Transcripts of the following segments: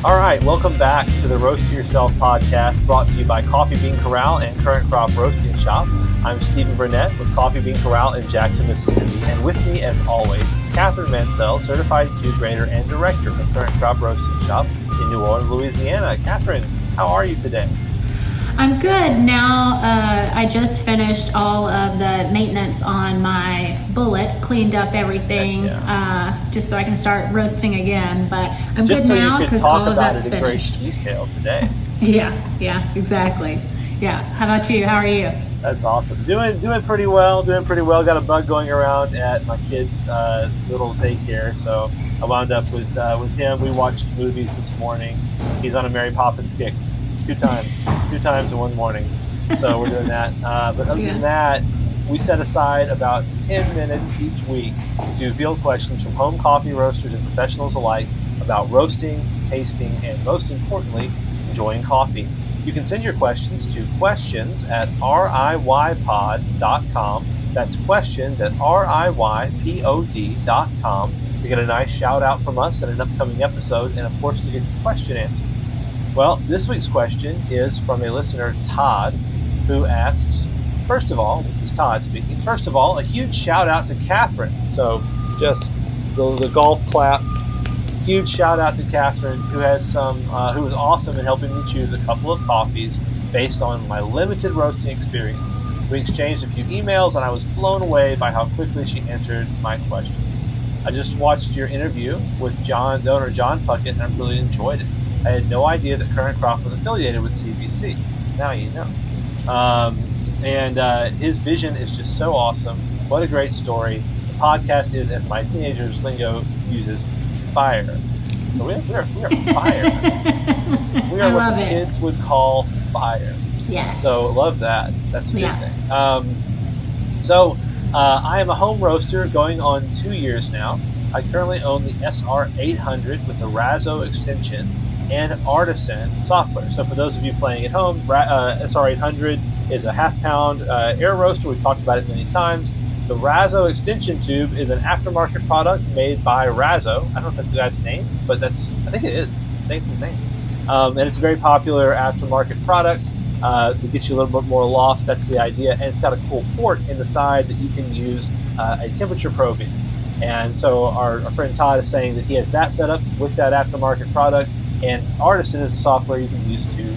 All right, welcome back to the Roast to Yourself podcast, brought to you by Coffee Bean Corral and Current Crop Roasting Shop. I'm Stephen Burnett with Coffee Bean Corral in Jackson, Mississippi, and with me, as always, is Catherine Mansell, Certified Q Grader and Director of Current Crop Roasting Shop in New Orleans, Louisiana. Catherine, how are you today? I'm good. Now I just finished all of the maintenance on my bullet, cleaned up everything, just so I can start roasting again. But I'm just good so now because all of that's it in finished. Great detail today. Yeah, exactly. Yeah. How about you? How are you? That's awesome. Doing pretty well. Got a bug going around at my kid's little daycare, so I wound up with him. We watched movies this morning. He's on a Mary Poppins kick. Two times in one morning. So we're doing that. But other than that, we set aside about 10 minutes each week to field questions from home coffee roasters and professionals alike about roasting, tasting, and most importantly, enjoying coffee. You can send your questions to questions@riypod.com. That's questions@riypod.com to get a nice shout out from us in an upcoming episode, and of course to get your question answered. Well, this week's question is from a listener, Todd, who asks, first of all, this is Todd speaking, first of all, a huge shout out to Catherine. So just the golf clap. Huge shout out to Catherine, who was awesome in helping me choose a couple of coffees based on my limited roasting experience. We exchanged a few emails, and I was blown away by how quickly she answered my questions. I just watched your interview with owner John Puckett, and I really enjoyed it. I had no idea that Current Crop was affiliated with CBC. Now you know. His vision is just so awesome. What a great story. The podcast is, as my teenager's lingo uses, fire. So we are fire. We are what the kids would call fire. Yes. So love that. That's a good thing. I am a home roaster going on 2 years now. I currently own the SR800 with the Razzo extension and Artisan software. So for those of you playing at home, SR800 is a half-pound air roaster. We've talked about it many times. The Razzo extension tube is an aftermarket product made by Razzo. I don't know if that's the guy's name, but I think it is. I think it's his name. And it's a very popular aftermarket product to get you a little bit more loft. That's the idea. And it's got a cool port in the side that you can use a temperature probe in. And so our friend Todd is saying that he has that set up with that aftermarket product. And Artisan is the software you can use to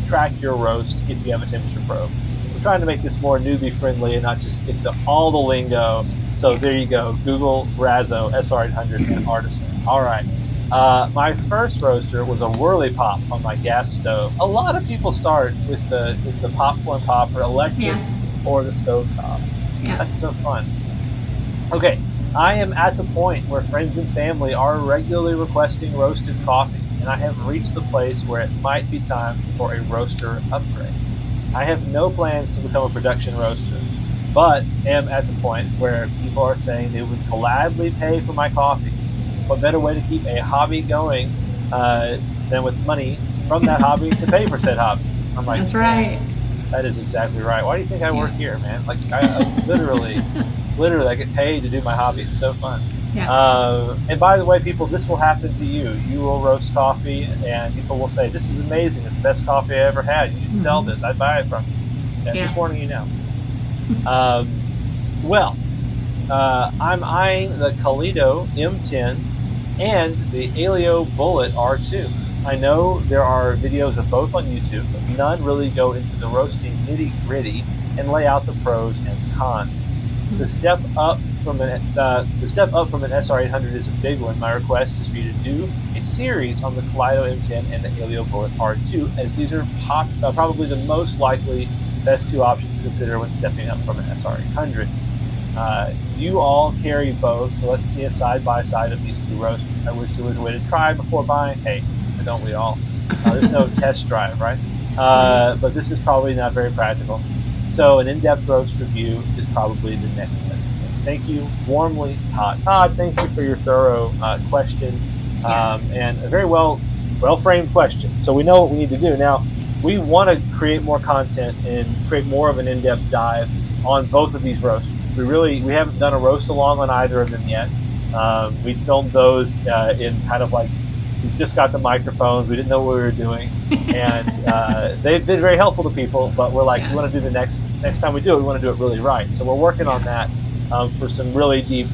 track your roast if you have a temperature probe. We're trying to make this more newbie friendly and not just stick to all the lingo. So there you go. Google Razzo, SR800, and Artisan. All right. My first roaster was a Whirly Pop on my gas stove. A lot of people start with the popcorn popper, electric, or the stove top. Yeah. That's so fun. Okay. I am at the point where friends and family are regularly requesting roasted coffee, and I have reached the place where it might be time for a roaster upgrade. I have no plans to become a production roaster, but am at the point where people are saying they would gladly pay for my coffee. What better way to keep a hobby going than with money from that hobby to pay for said hobby? I'm like, that's right. That is exactly right. Why do you think I work here, man? Like, I literally, I get paid to do my hobby. It's so fun. Yeah. And by the way, people, this will happen to you. You will roast coffee, and people will say, "This is amazing. It's the best coffee I ever had. You can sell this. I'd buy it from you." I'm just warning you now. I'm eyeing the Kaleido M10 and the Aleo Bullet R2. I know there are videos of both on YouTube, but none really go into the roasting nitty-gritty and lay out the pros and cons. The step up from an SR800 is a big one. My request is for you to do a series on the Kaleido M10 and the Aleo Bullet R2, as these are probably the most likely best two options to consider when stepping up from an SR800. You all carry both, so let's see a side-by-side of these two roasters. I wish there was a way to try before buying. Hey, don't we all? There's no test drive, right? But this is probably not very practical. So an in-depth roast review is probably the next best thing. Thank you warmly, Todd. Todd, thank you for your thorough question and a very well-framed question. So we know what we need to do. Now, we want to create more content and create more of an in-depth dive on both of these roasters. We haven't done a roast along on either of them yet. We filmed those in kind of like We just got the microphones. We didn't know what we were doing, and they've been very helpful to people. But we're like, we want to do the next time we do it, we want to do it really right. So we're working on that for some really deep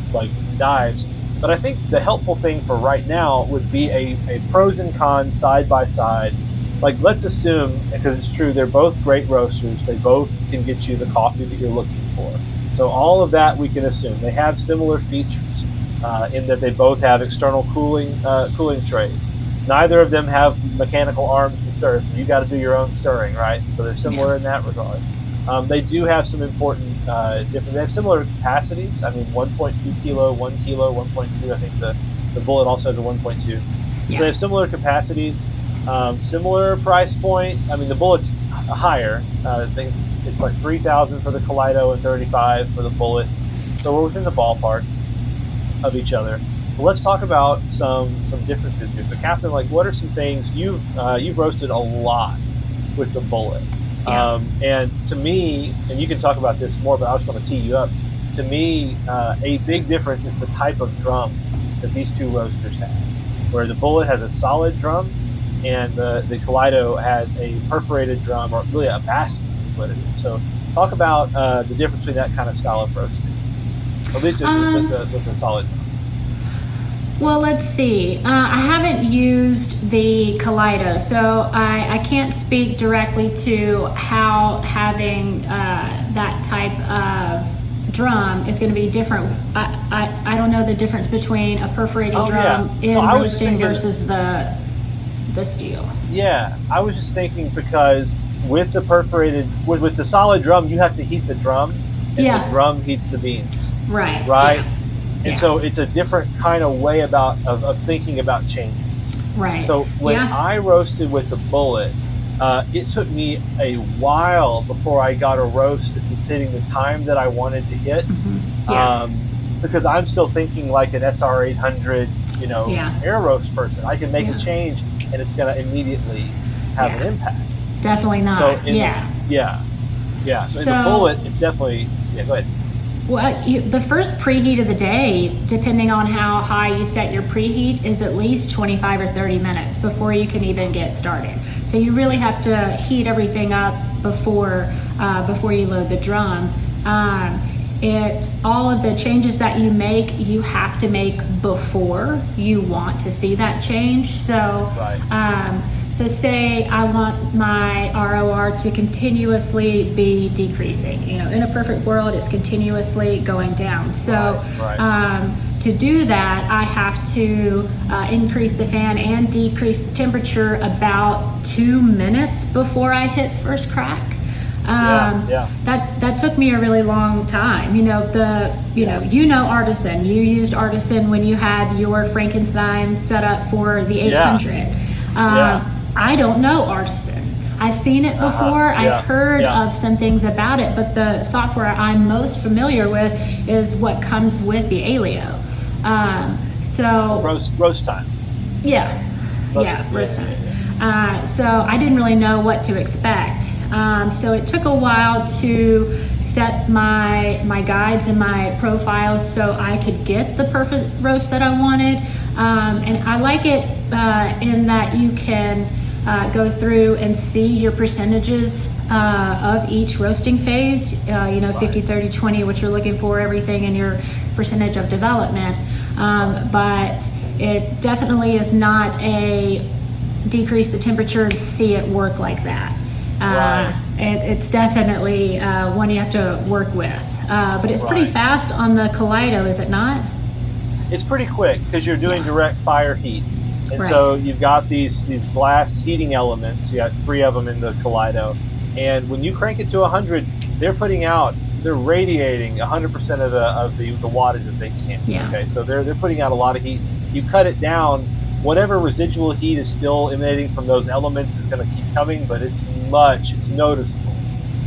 dives. But I think the helpful thing for right now would be a pros and cons side by side. Like, let's assume, because it's true, they're both great roasters. They both can get you the coffee that you're looking for. So all of that we can assume. They have similar features in that they both have external cooling trays. Neither of them have mechanical arms to stir, so you got to do your own stirring, right? So they're similar in that regard. They do have some important different. They have similar capacities. I mean, 1.2 kilo, 1 kilo, 1.2. I think the Bullet also has a 1.2. So they have similar capacities, similar price point. I mean, the Bullet's higher. I think it's like $3,000 for the Kaleido and $35,000 for the Bullet. So we're within the ballpark of each other. But let's talk about some differences here. So, Captain, what are some things you've roasted a lot with the Bullet? And to me, and you can talk about this more, but I just want to tee you up. To me, a big difference is the type of drum that these two roasters have, where the Bullet has a solid drum and the Kaleido has a perforated drum, or really a basket is what it is. So talk about the difference between that kind of style of roasting, at least with the solid drum. Well, let's see. I haven't used the Kaleido, so I can't speak directly to how having that type of drum is going to be different. I don't know the difference between a perforated drum in roasting versus the steel. Yeah, I was just thinking, because with the perforated, with the solid drum, you have to heat the drum, and the drum heats the beans. Right. Yeah. And so it's a different kind of way of thinking about changing. Right. So when I roasted with the Bullet, it took me a while before I got a roast that was hitting the time that I wanted to hit. Because I'm still thinking like an SR800, air roast person. I can make a change and it's going to immediately have an impact. Definitely not. So So in the Bullet, it's definitely, go ahead. Well, the first preheat of the day, depending on how high you set your preheat, is at least 25 or 30 minutes before you can even get started. So you really have to heat everything up before you load the drum. All of the changes that you make, you have to make before you want to see that change. So, so say I want my ROR to continuously be decreasing. In a perfect world, it's continuously going down. So, to do that, I have to increase the fan and decrease the temperature about 2 minutes before I hit first crack. That took me a really long time. Artisan. You used Artisan when you had your Frankenstein set up for the 800. I don't know Artisan. I've seen it before. I've heard of some things about it, but the software I'm most familiar with is what comes with the Alio. So roast time. Roast time. So I didn't really know what to expect. So it took a while to set my guides and my profiles so I could get the perfect roast that I wanted. And I like it in that you can go through and see your percentages of each roasting phase, 50, 30, 20, what you're looking for, everything in your percentage of development. But it definitely is not a decrease the temperature and see it work like that. It's definitely one you have to work with. But it's pretty fast on the Kaleido, is it not? It's pretty quick because you're doing direct fire heat. And so you've got these glass heating elements. You got 3 of them in the Kaleido. And when you crank it to 100, they're radiating 100% of the wattage that they can. Okay, so they're putting out a lot of heat. You cut it down, whatever residual heat is still emanating from those elements is going to keep coming, but it's noticeable.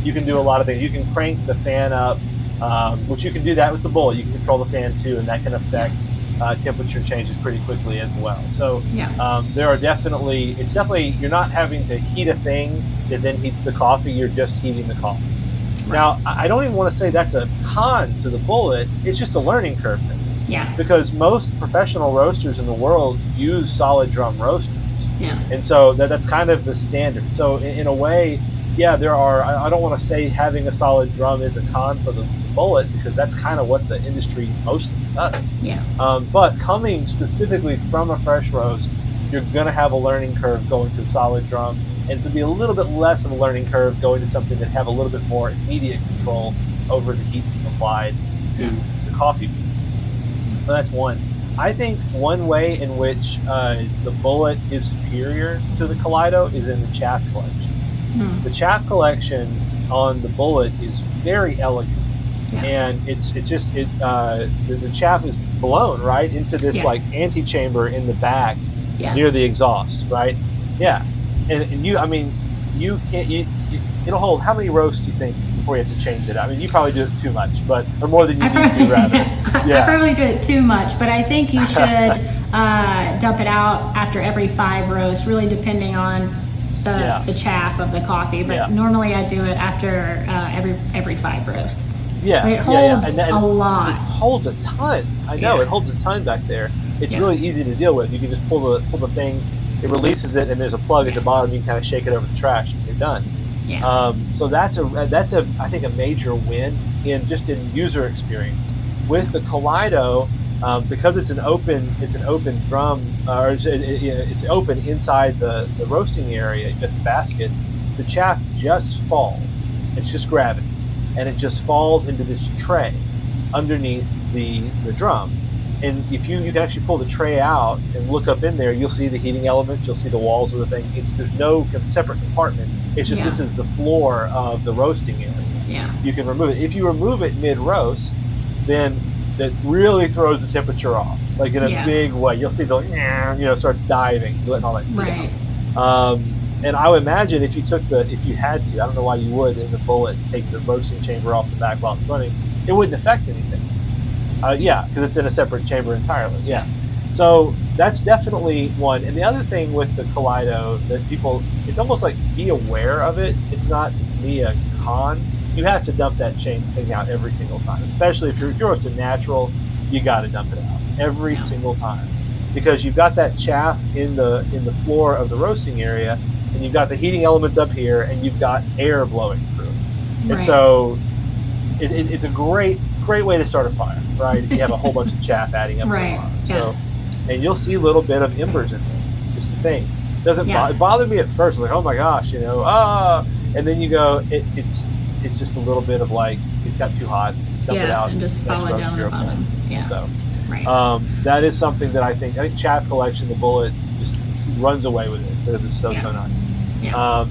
You can do a lot of things. You can crank the fan up, which you can do that with the Bullet. You can control the fan too, and that can affect temperature changes pretty quickly as well. So there are definitely, you're not having to heat a thing that then heats the coffee, you're just heating the coffee. Now, I don't even want to say that's a con to the Bullet, it's just a learning curve thing. Yeah. Because most professional roasters in the world use solid drum roasters. Yeah. And so that's kind of the standard. So in a way, yeah, there are, I don't want to say having a solid drum is a con for the bullet, because that's kind of what the industry mostly does. Yeah. But coming specifically from a fresh roast, you're going to have a learning curve going to a solid drum, and it's going to be a little bit less of a learning curve going to something that have a little bit more immediate control over the heat applied to the coffee beans. So that's one. I think one way in which the bullet is superior to the Kaleido is in the chaff collection. The chaff collection on the bullet is very elegant. Yeah. And it's just the chaff is blown right into this like antechamber in the back near the exhaust, right? Yeah, and you, I mean, you can't it'll hold. How many roasts do you think before you have to change it? I mean, you probably do it too much, or more than you need to, rather. I probably do it too much, but I think you should dump it out after every 5 roasts, really depending on the chaff of the coffee. But normally I do it after every 5 roasts. Yeah, but it holds a lot. It holds a ton. I know it holds a ton back there. It's really easy to deal with. You can just pull the thing. It releases it, and there's a plug at the bottom. You can kind of shake it over the trash, and you're done. Yeah. So that's I think a major win in user experience. With the Kaleido, because it's an open drum, or it's open inside the roasting area. You got the basket. The chaff just falls. It's just gravity, and it just falls into this tray underneath the drum. And if you can actually pull the tray out and look up in there, you'll see the heating elements, you'll see the walls of the thing. There's no separate compartment. It's just this is the floor of the roasting area. Yeah. You can remove it. If you remove it mid-roast, then that really throws the temperature off, like in a big way. You'll see starts diving, letting all that heat out. And I would imagine if you had to, I don't know why you would in the bullet take the roasting chamber off the back while it's running, it wouldn't affect anything. Because it's in a separate chamber entirely. Yeah. So that's definitely one. And the other thing with the Kaleido that it's almost like be aware of it. It's not, to me, a con. You have to dump that thing out every single time, especially if you're roasting natural. You got to dump it out every single time, because you've got that chaff in the floor of the roasting area, and you've got the heating elements up here, and you've got air blowing through it. And so it's a great way to start a fire, right? If you have a whole bunch of chaff adding up. So, and you'll see a little bit of embers in there. Just a thing. Doesn't it bothered me at first? Like, oh my gosh, and then you go, it's just a little bit of like, it got too hot, dump it out, and just falling down the bottom. Yeah. So, that is something that I think chaff collection, the bullet just runs away with it because it's so nice. Yeah.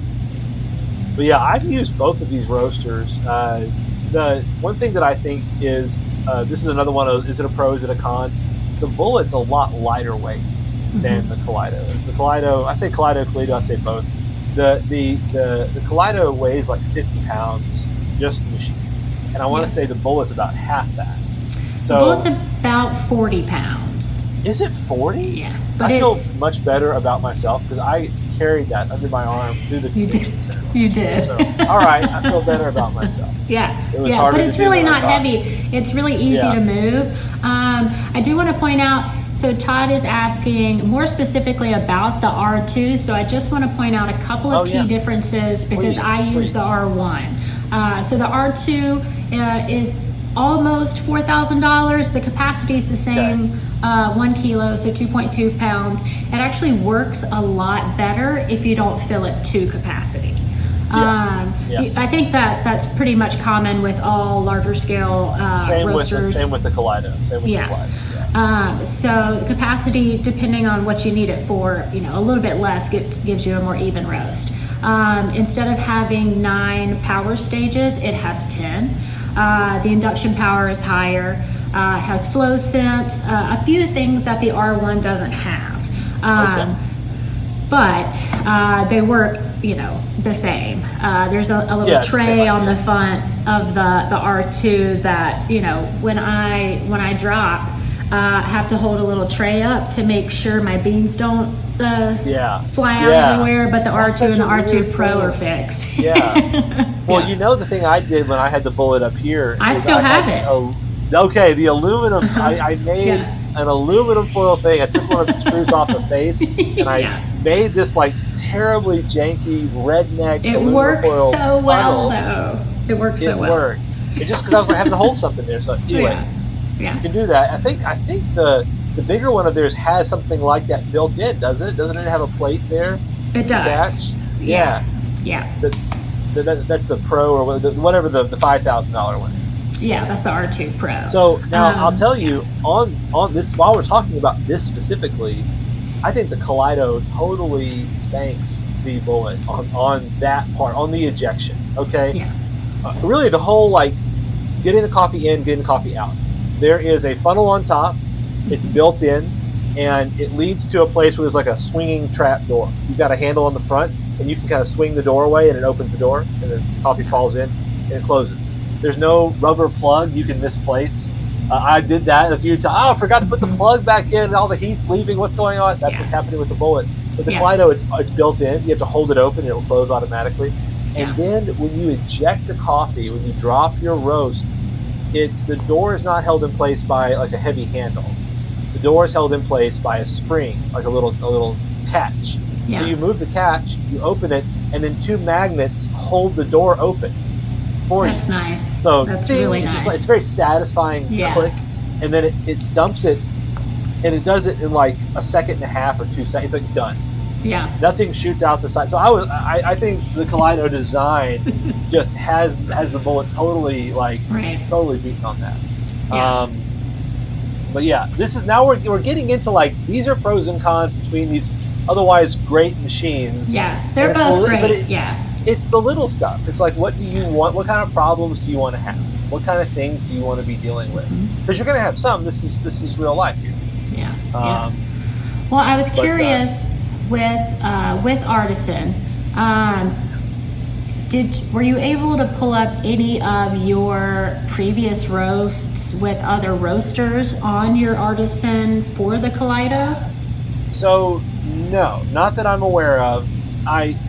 But I've used both of these roasters. The one thing that I think is, this is another one of, is it a pro, is it a con? The bullet's a lot lighter weight than the Kaleido is. The Kaleido, I say Kaleido, I say both. The Kaleido weighs like 50 pounds, just the machine. And I want to say the bullet's about half that. So, the bullet's about 40 pounds. Is it 40? Yeah. But I feel much better about myself because I carried that under my arm through the convention center. You did. So, all right, I feel better about myself. It was harder, but it's really not heavy. It's really easy to move. I do want to point out, so Todd is asking more specifically about the R2, so I just want to point out a couple of key differences because I use the R1. So the R2 is almost $4,000. The capacity is the same, 1 kilo, so 2.2 pounds. It actually works a lot better if you don't fill it to capacity. I think that's pretty much common with all larger scale roasters. Same with the Kaleido. So the capacity, depending on what you need it for, a little bit less gives you a more even roast. Instead of having 9 power stages, it has 10. The induction power is higher. It has flow sense, a few things that the R1 doesn't have. But they work, the same. There's a little tray on the front of the R2 that, when I drop, have to hold a little tray up to make sure my beans don't fly out everywhere, but the R2 and the R2 Pro are fixed. Well, the thing I did when I had the bullet up here, I still have it. Okay, the aluminum. I made Yeah. an aluminum foil thing. I took one of the screws off the face, and I Yeah. made this like terribly janky redneck It aluminum works foil so well, funnel. though. It works It so well. worked. It's just because I was like having to hold something there. So anyway, Yeah. Yeah. you can do that. I think the bigger one of theirs has something like that built in, doesn't it? Doesn't it have a plate there? It does. Attached? Yeah. Yeah. That's the Pro or whatever the $5,000 one is. Yeah, that's the R2 Pro. So now I'll tell you on this, while we're talking about this specifically, I think the Kaleido totally spanks the Bullet on that part, on the ejection. Okay. Yeah. Really, the whole like getting the coffee in, getting the coffee out. There is a funnel on top. It's built in, and it leads to a place where there's like a swinging trap door. You've got a handle on the front, and you can kind of swing the door away, and it opens the door, and then coffee falls in, and it closes. There's no rubber plug you can misplace. I did that a few times. Oh, I forgot to put the plug back in, and all the heat's leaving. What's going on? That's what's happening with the Bullet. With the Kaleido, it's built in. You have to hold it open, and it will close automatically. And then when you eject the coffee, when you drop your roast, the door is not held in place by like a heavy handle. The door is held in place by a spring, like a little catch. Yeah. So you move the catch, you open it, and then two magnets hold the door open for you. That's nice. So that's really it's nice. just like, it's a very satisfying click, and then it dumps it, and it does it in like a second and a half or 2 seconds. It's like done. Yeah. Nothing shoots out the side. So I think the Kaleido design just has the Bullet totally totally beaten on that. Yeah. But yeah, this is now we're getting into like these are pros and cons between these otherwise great machines. Yeah, they're both great. But yes, it's the little stuff. It's like, what do you want? What kind of problems do you want to have? What kind of things do you want to be dealing with? Because you're going to have some. This is real life here. Yeah. Well, I was curious with Artisan. Were you able to pull up any of your previous roasts with other roasters on your Artisan for the Kaleido? So no, not that I'm aware of.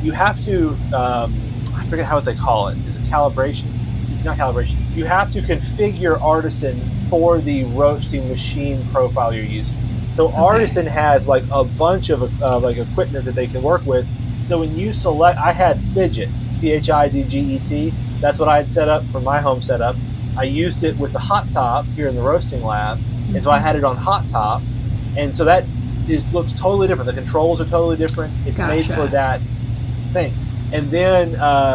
You have to I forget how they call it. Is it calibration? Not calibration. You have to configure Artisan for the roasting machine profile you're using. So Artisan has like a bunch of like equipment that they can work with. So when you select, I had Fidget, P-H-I-D-G-E-T. That's what I had set up for my home setup. I used it with the hot top here in the roasting lab, and so I had it on hot top, and so that looks totally different. The controls are totally different. It's made for that thing. And then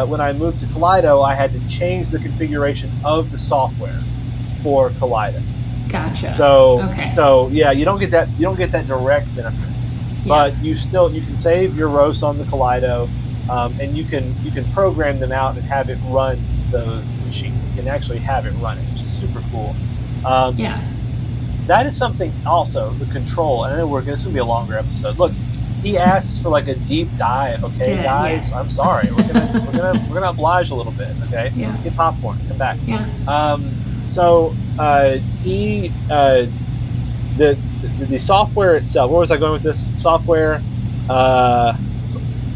when I moved to Kaleido, I had to change the configuration of the software for Kaleido. Gotcha. So yeah, you don't get that direct benefit, but you can save your roasts on the Kaleido, and you can program them out and have it run the machine. You can actually have it running, which is super cool. That is something also, the control. And I know this will be a longer episode. Look, he asks for like a deep dive. Okay, guys, I'm sorry. We're gonna oblige a little bit. Okay, get popcorn. Come back. The software itself. Where was I going with this software?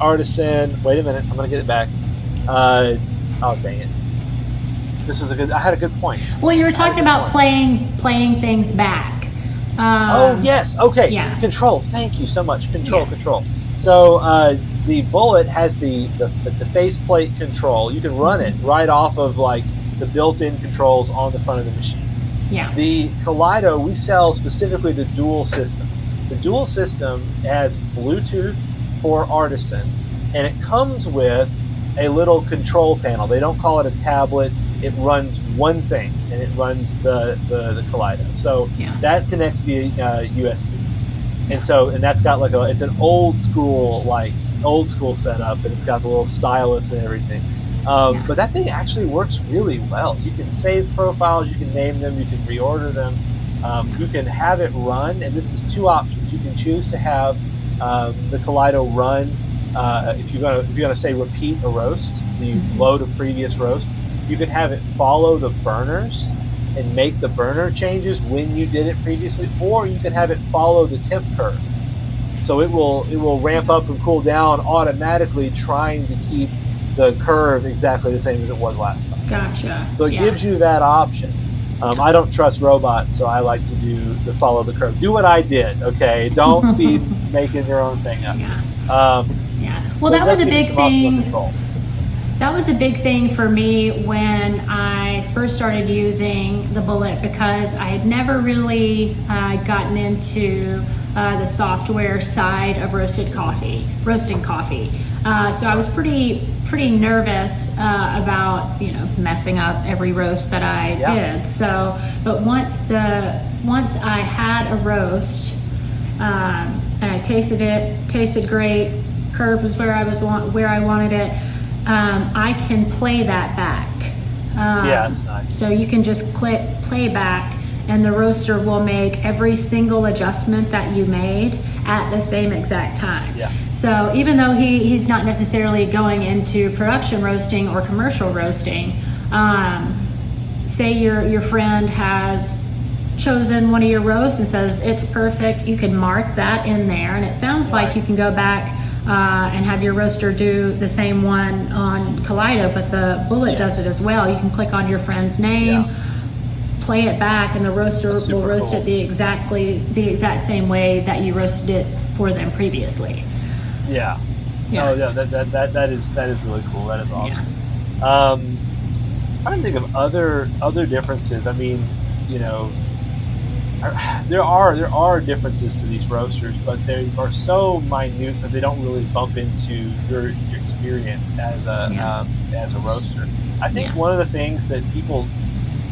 Artisan. Wait a minute. I'm gonna get it back. Oh dang it. I had a good point. Well, you were talking about playing things back. Oh yes, okay. Yeah. Control. Thank you so much. Control. So the Bullet has the faceplate control. You can run it right off of like the built-in controls on the front of the machine. Yeah. The Kaleido, we sell specifically the dual system. The dual system has Bluetooth for Artisan, and it comes with a little control panel. They don't call it a tablet. It runs one thing, and it runs the Kaleido. So that connects via USB, and that's got like it's an old school setup, and it's got the little stylus and everything. But that thing actually works really well. You can save profiles, you can name them, you can reorder them, you can have it run, and this is two options. You can choose to have the Kaleido run if you're gonna say repeat a roast, you load a previous roast. You can have it follow the burners and make the burner changes when you did it previously, or you can have it follow the temp curve. So it will ramp up and cool down automatically, trying to keep the curve exactly the same as it was last time. Gotcha. So it gives you that option. I don't trust robots, so I like to follow the curve. Do what I did, okay? Don't be making your own thing up. Well, that was a big thing. Control. That was a big thing for me when I first started using the Bullet, because I had never really gotten into the software side of roasting coffee. So I was pretty nervous about messing up every roast that I did. So, but once I had a roast and I tasted it, tasted great, curve was where I wanted it. I can play that back. That's nice. So you can just click play back, and the roaster will make every single adjustment that you made at the same exact time. So even though he's not necessarily going into production roasting or commercial roasting, say your friend has chosen one of your roasts and says it's perfect, you can mark that in there, and it sounds like you can go back and have your roaster do the same one on Kaleido, but the Bullet does it as well. You can click on your friend's name, play it back, and the roaster will roast it the exact same way that you roasted it for them previously. Oh yeah, that is really cool. That is awesome. I think of other differences. I mean, there are differences to these roasters, but they are so minute that they don't really bump into your experience as a roaster. I think one of the things that people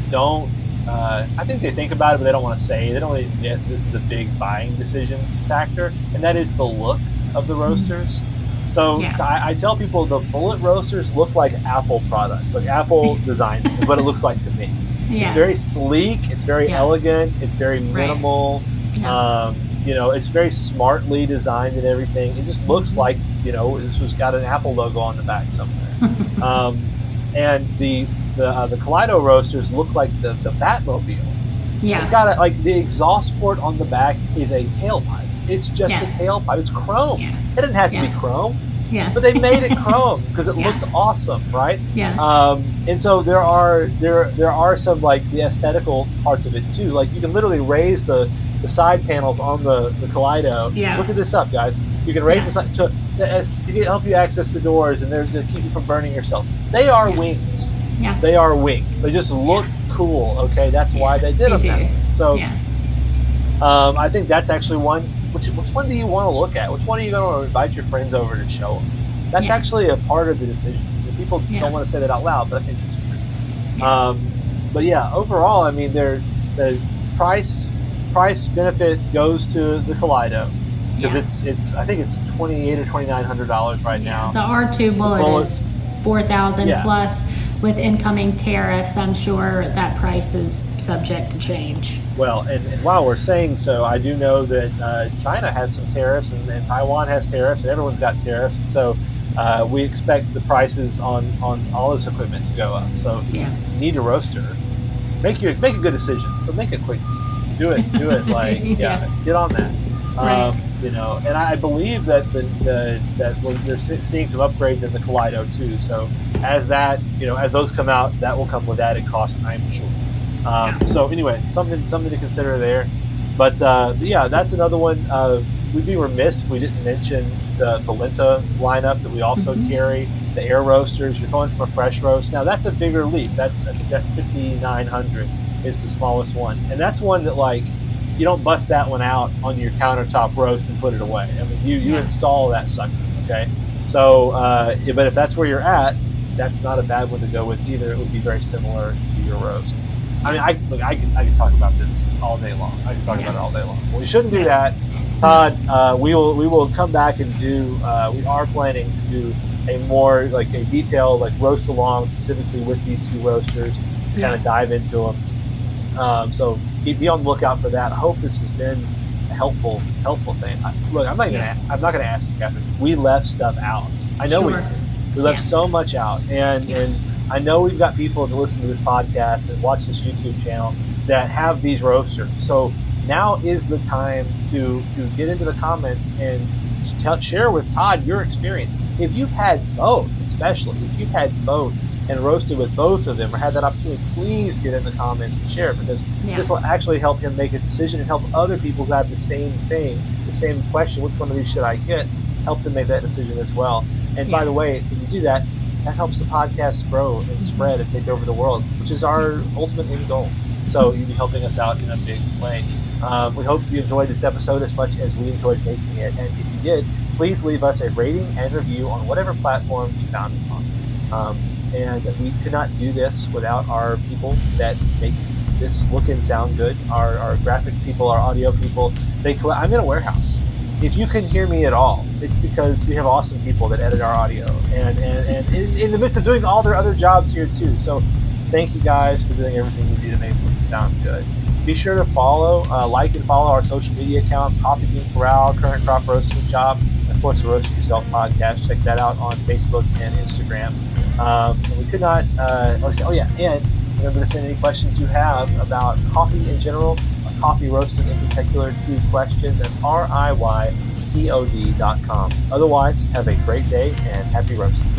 don't, I think they think about it, but they don't want to say. They don't really admit this is a big buying decision factor, and that is the look of the roasters. So I tell people the Bullet roasters look like Apple products, like Apple design is what it looks like to me. It's very sleek, it's very elegant, it's very minimal, it's very smartly designed and everything. It just looks like, this was got an Apple logo on the back somewhere. And the Kaleido roasters look like the Batmobile. It's got the exhaust port on the back is a tailpipe. It's just a tailpipe. It's chrome. It didn't have to be chrome. But they made it chrome because it looks awesome, right? And so there are some the aesthetical parts of it too. Like you can literally raise the side panels on the Kaleido. Look at this up, guys. You can raise the side to help you access the doors and they're to keep you from burning yourself. They are wings. They are wings. They just look cool. Okay, that's why they did them that way. So I think that's actually one. Which one do you want to look at? Which one are you going to invite your friends over to show them? That's actually a part of the decision. People don't want to say that out loud, but I think it's true. But overall, I mean, the price benefit goes to the Kaleido because it's I think it's $2,800 or $2,900 right now. The R2 Bullet is $4,000 plus. With incoming tariffs, I'm sure that price is subject to change. Well, and while we're saying so, I do know that China has some tariffs and Taiwan has tariffs and everyone's got tariffs. So we expect the prices on all this equipment to go up. So if you need a roaster, make a good decision, but make a quick decision. Do it get on that. And I believe that that they're seeing some upgrades in the Kaleido too. So as those come out, that will come with added cost, I'm sure. So anyway, something to consider there. But that's another one. We'd be remiss if we didn't mention the Lenta lineup that we also carry. The air roasters. You're going from a fresh roast. Now that's a bigger leap. I think that's 5,900 is the smallest one, and that's one that you don't bust that one out on your countertop roast and put it away. I mean, you install that sucker, okay? So, but if that's where you're at, that's not a bad one to go with either. It would be very similar to your roast. I mean, I can talk about this all day long. I can talk about it all day long. Well, we shouldn't do that, Todd. We will come back and do. We are planning to do a more a detailed roast along specifically with these two roasters. Kind of dive into them. So be on the lookout for that. I hope this has been a helpful thing. I'm not gonna ask you, Catherine. We left stuff out. I know we left so much out, and I know we've got people that listen to this podcast and watch this YouTube channel that have these roasters. So now is the time to get into the comments and share with Todd your experience. If you've had both, especially if you've had both and roasted with both of them or had that opportunity, please get in the comments and share it, because this will actually help him make his decision and help other people who have the same thing, the same question, which one of these should I get, help them make that decision as well. And by the way, when you do that, that helps the podcast grow and spread and take over the world, which is our ultimate end goal. So you'll be helping us out in a big way. We hope you enjoyed this episode as much as we enjoyed making it. And if you did, please leave us a rating and review on whatever platform you found us on. And we could not do this without our people that make this look and sound good. Our graphic people, our audio people. I'm in a warehouse. If you can hear me at all, it's because we have awesome people that edit our audio, and in the midst of doing all their other jobs here too. So thank you guys for doing everything you do to make something sound good. Be sure to like and follow our social media accounts, Coffee Bean Corral, Current Crop Roasting Shop, and of course the Roast It Yourself podcast. Check that out on Facebook and Instagram. And we could not, and remember to send any questions you have about coffee in general, coffee roasting in particular, to questions at RIYPOD.com. Otherwise, have a great day and happy roasting.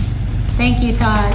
Thank you, Todd.